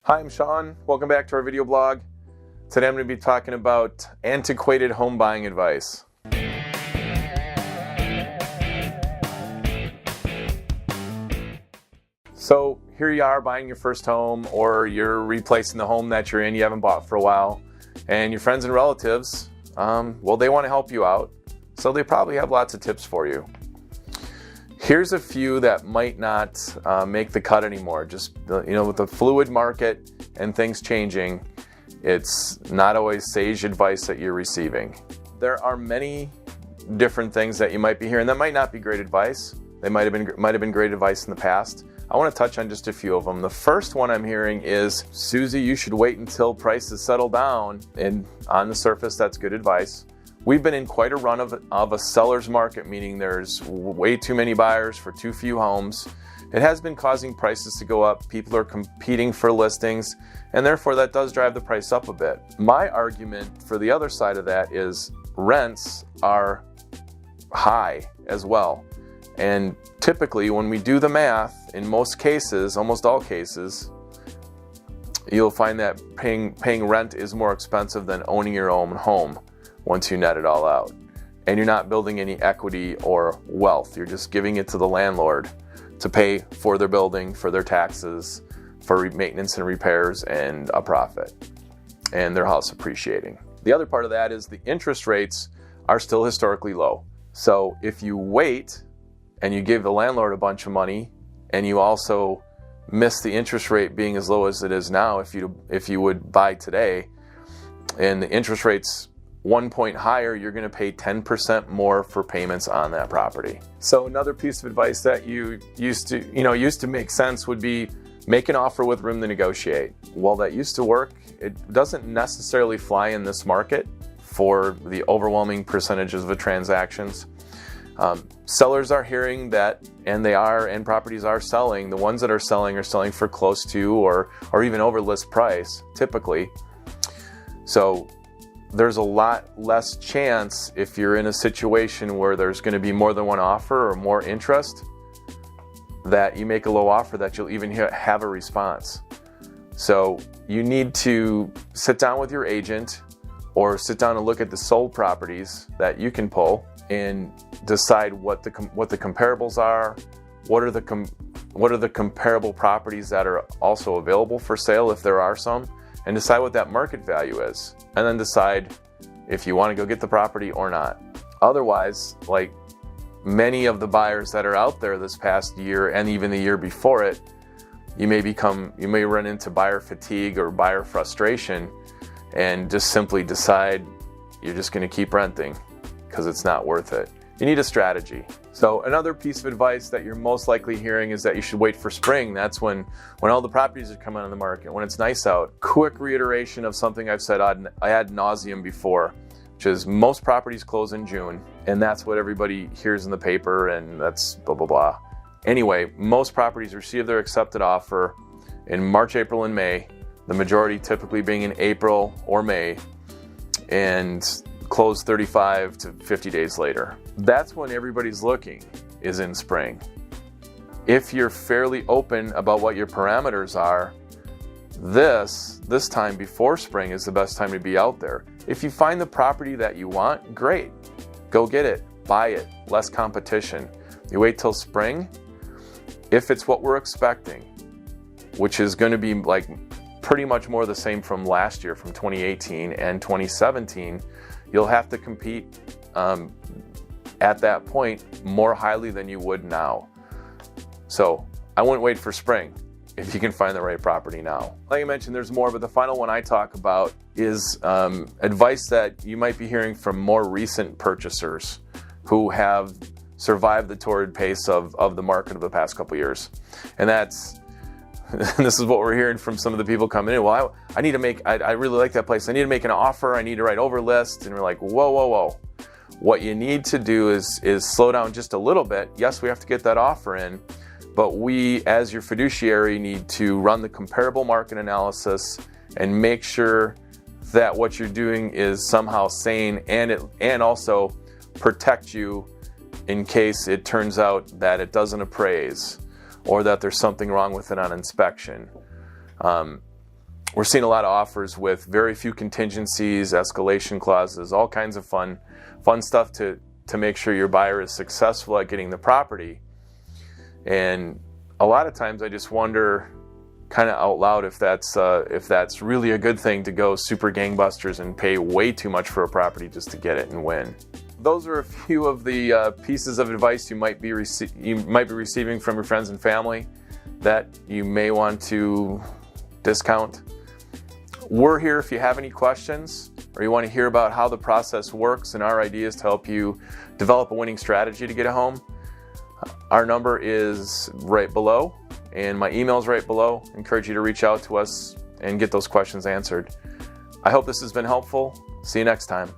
Hi, I'm Shawn. Welcome back to our video blog. Today I'm going to be talking about antiquated home buying advice. So here you are buying your first home, or you're replacing the home that you're in, you haven't bought for a while, and your friends and relatives, they want to help you out, so they probably have lots of tips for you. Here's a few that might not make the cut anymore. Just with the fluid market and things changing, it's not always sage advice that you're receiving. There are many different things that you might be hearing that might not be great advice. They might have been great advice in the past. I want to touch on just a few of them. The first one I'm hearing is, Susie, you should wait until prices settle down. And on the surface, that's good advice. We've been in quite a run of a seller's market, meaning there's way too many buyers for too few homes. It has been causing prices to go up. People are competing for listings, and therefore that does drive the price up a bit. My argument for the other side of that is rents are high as well. And typically when we do the math, in most cases, almost all cases, you'll find that paying rent is more expensive than owning your own home once you net it all out. And you're not building any equity or wealth. You're just giving it to the landlord to pay for their building, for their taxes, for maintenance and repairs, and a profit, and their house appreciating. The other part of that is the interest rates are still historically low. So if you wait and you give the landlord a bunch of money, and you also miss the interest rate being as low as it is now, if you would buy today, and the interest rate's 1 point higher, you're going to pay 10% more for payments on that property. So another piece of advice that used to make sense would be make an offer with room to negotiate. While that used to work, it doesn't necessarily fly in this market for the overwhelming percentages of the transactions. Sellers are hearing that, and properties are selling. The ones that are selling for close to or even over list price, typically. So there's a lot less chance, if you're in a situation where there's going to be more than one offer or more interest, that you make a low offer that you'll even have a response. So you need to sit down with your agent or sit down and look at the sold properties that you can pull and decide what the comparables are, what are the comparable properties that are also available for sale if there are some, and decide what that market value is, and then decide if you want to go get the property or not. Otherwise, like many of the buyers that are out there this past year and even the year before it, you may run into buyer fatigue or buyer frustration and just simply decide you're just going to keep renting because it's not worth it. You need a strategy. So another piece of advice that you're most likely hearing is that you should wait for spring. That's when all the properties are coming on the market, when it's nice out. Quick reiteration of something I've said ad nauseum before, which is most properties close in June, and that's what everybody hears in the paper, and that's blah, blah, blah. Anyway, most properties receive their accepted offer in March, April, and May, the majority typically being in April or May, and close 35 to 50 days later. That's when everybody's looking, is in spring. If you're fairly open about what your parameters are, this time before spring is the best time to be out there. If you find the property that you want, great. Go get it, buy it, less competition. You wait till spring, if it's what we're expecting, which is going to be like pretty much more the same from last year, from 2018 and 2017, you'll have to compete at that point more highly than you would now. So I wouldn't wait for spring if you can find the right property now. Like I mentioned, there's more, but the final one I talk about is advice that you might be hearing from more recent purchasers who have survived the torrid pace of the market of the past couple years. And this is what we're hearing from some of the people coming in. Well, I really like that place. I need to make an offer. I need to write over list. And we're like, whoa. What you need to do is slow down just a little bit. Yes, we have to get that offer in, but we, as your fiduciary, need to run the comparable market analysis and make sure that what you're doing is somehow sane and also protect you in case it turns out that it doesn't appraise or that there's something wrong with it on inspection. We're seeing a lot of offers with very few contingencies, escalation clauses, all kinds of fun stuff to make sure your buyer is successful at getting the property. And a lot of times I just wonder kind of out loud if that's really a good thing to go super gangbusters and pay way too much for a property just to get it and win. Those are a few of the pieces of advice you might be receiving from your friends and family that you may want to discount. We're here if you have any questions or you want to hear about how the process works and our ideas to help you develop a winning strategy to get a home. Our number is right below and my email is right below. I encourage you to reach out to us and get those questions answered. I hope this has been helpful. See you next time.